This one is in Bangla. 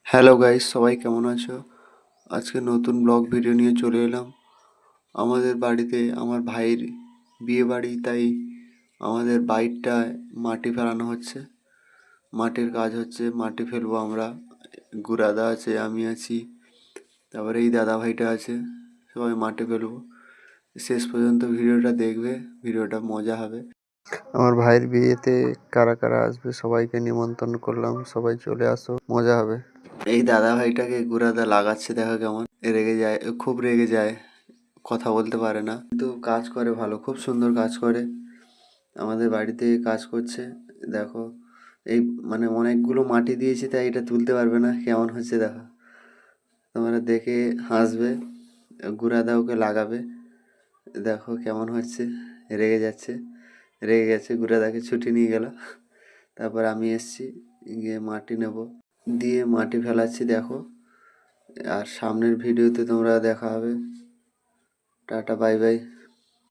হ্যালো গাইস, সবাই কেমন আছো? আজকে নতুন ব্লগ ভিডিও নিয়ে চলে এলাম। আমাদের বাড়িতে আমার ভাইয়ের বিয়ে বাড়ি, তাই আমাদের বাইরটায় মাটি ফেলানো হচ্ছে। মাটির কাজ হচ্ছে, মাটি ফেলবো আমরা। গুড়াদা আছে, আমি আছি, তারপরে এই দাদা ভাইটা আছে, সবাই মাটি ফেলবো। শেষ পর্যন্ত ভিডিওটা দেখবে, ভিডিওটা মজা হবে। আমার ভাইয়ের বিয়েতে কারা কারা আসবে সবাইকে নিমন্ত্রণ করলাম, সবাই চলে আসো, মজা হবে। এই দাদা ভাইটাকে গুড়াদা লাগাচ্ছে, দেখো কেমন রেগে যায়, খুব রেগে যায়, কথা বলতে পারে না, কিন্তু কাজ করে ভালো, খুব সুন্দর কাজ করে। আমাদের বাড়িতে কাজ করছে, দেখো। এই মানে অনেকগুলো মাটি দিয়েছি, তাই এটা তুলতে পারবে না, কেমন হচ্ছে দেখো, তোমরা দেখে হাসবে। গুড়াদা ওকে লাগাবে, দেখো কেমন হচ্ছে। রেগে যাচ্ছে, রেগে গেছে, গুড়াদাকে ছুটি নিয়ে গেল। তারপর আমি এসছি, গিয়ে মাটি নেব, দিয়ে মাটি ফেলাচ্ছি, দেখো। আর সামনের ভিডিওতে তোমরা দেখা হবে। Tata, bye bye.